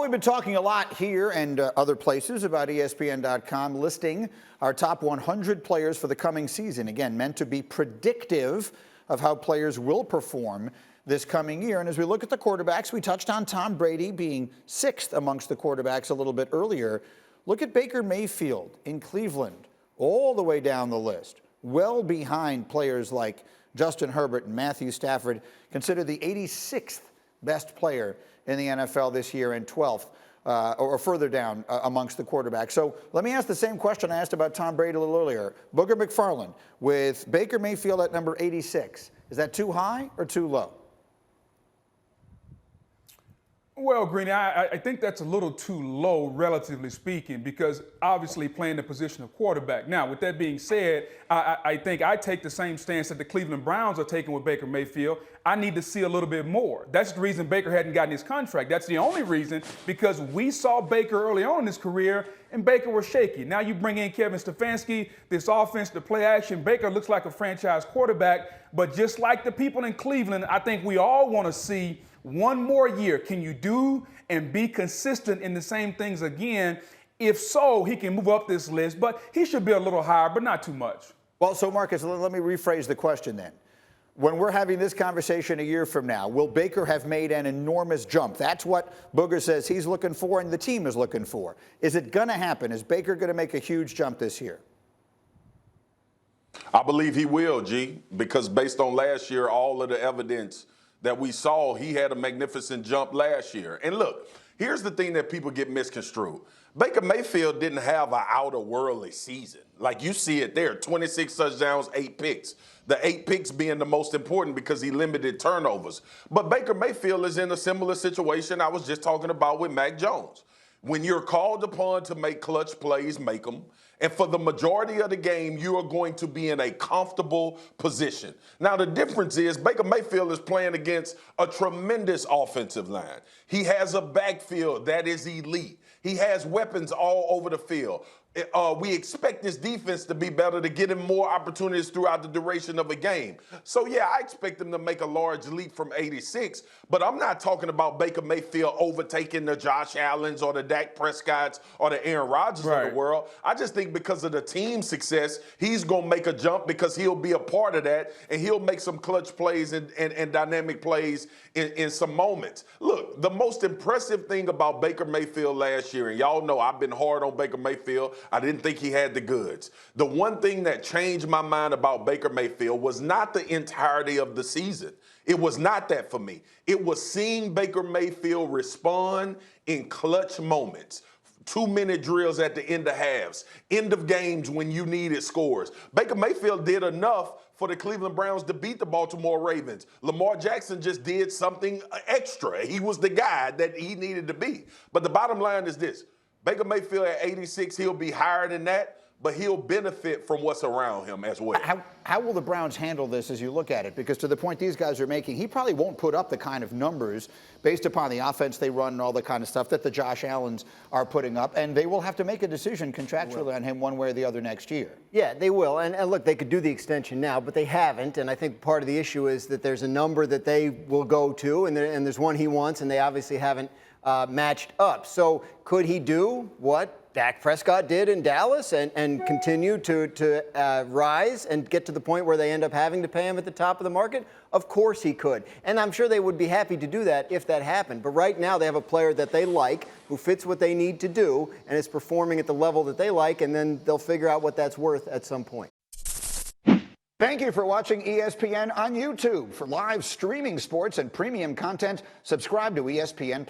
we've been talking a lot here and other places about ESPN.com listing our top 100 players for the coming season. Again, meant to be predictive of how players will perform this coming year. And as we look at the quarterbacks, we touched on Tom Brady being 6th amongst the quarterbacks a little bit earlier. Look at Baker Mayfield in Cleveland, all the way down the list, well behind players like Justin Herbert and Matthew Stafford, considered the 86th best player in the NFL this year and 12th or further down amongst the quarterbacks. So let me ask the same question I asked about Tom Brady a little earlier. Booger McFarland with Baker Mayfield at number 86. Is that too high or too low? Well, Greeny, I think that's a little too low, relatively speaking, because obviously playing the position of quarterback. Now, with that being said, I think I take the same stance that the Cleveland Browns are taking with Baker Mayfield. I need to see a little bit more. That's the reason Baker hadn't gotten his contract. That's the only reason, because we saw Baker early on in his career, and Baker was shaky. Now you bring in Kevin Stefanski, this offense, the play action. Baker looks like a franchise quarterback, but just like the people in Cleveland, I think we all want to see one more year. Can you do and be consistent in the same things again? If so, he can move up this list, but he should be a little higher, but not too much. Well, so Marcus, let me rephrase the question then. When we're having this conversation a year from now, will Baker have made an enormous jump? That's what Booger says he's looking for and the team is looking for. Is it going to happen? Is Baker going to make a huge jump this year? I believe he will, G, because based on last year, all of the evidence that we saw, he had a magnificent jump last year. And look, here's the thing that people get misconstrued. Baker Mayfield didn't have an outer-worldly season. Like you see it there, 26 touchdowns, 8 picks. The 8 picks being the most important because he limited turnovers. But Baker Mayfield is in a similar situation I was just talking about with Mac Jones. When you're called upon to make clutch plays, make them. And for the majority of the game, you are going to be in a comfortable position. Now, the difference is Baker Mayfield is playing against a tremendous offensive line. He has a backfield that is elite. He has weapons all over the field. We expect this defense to be better, to get him more opportunities throughout the duration of a game. So, yeah, I expect him to make a large leap from 86, but I'm not talking about Baker Mayfield overtaking the Josh Allens or the Dak Prescotts or the Aaron Rodgers of the world. I just think because of the team's success, he's going to make a jump because he'll be a part of that, and he'll make some clutch plays and dynamic plays in some moments. Look, the most impressive thing about Baker Mayfield last year, and y'all know I've been hard on Baker Mayfield. I didn't think he had the goods. The one thing that changed my mind about Baker Mayfield was not the entirety of the season. It was not that for me. It was seeing Baker Mayfield respond in clutch moments. 2-minute drills at the end of halves, end of games when you needed scores. Baker Mayfield did enough for the Cleveland Browns to beat the Baltimore Ravens. Lamar Jackson just did something extra. He was the guy that he needed to be. But the bottom line is this. Baker Mayfield at 86, he'll be higher than that, but he'll benefit from what's around him as well. How will the Browns handle this as you look at it? Because to the point these guys are making, he probably won't put up the kind of numbers based upon the offense they run and all the kind of stuff that the Josh Allens are putting up, and they will have to make a decision contractually on him one way or the other next year. Yeah, they will. And look, they could do the extension now, but they haven't. And I think part of the issue is that there's a number that they will go to, and there's one he wants, and they obviously haven't matched up. So could he do what Dak Prescott did in Dallas and continue to rise and get to the point where they end up having to pay him at the top of the market? Of course he could. And I'm sure they would be happy to do that if that happened. But right now they have a player that they like, who fits what they need to do, and is performing at the level that they like, and then they'll figure out what that's worth at some point. Thank you for watching ESPN on YouTube. For live streaming sports and premium content, subscribe to ESPN+.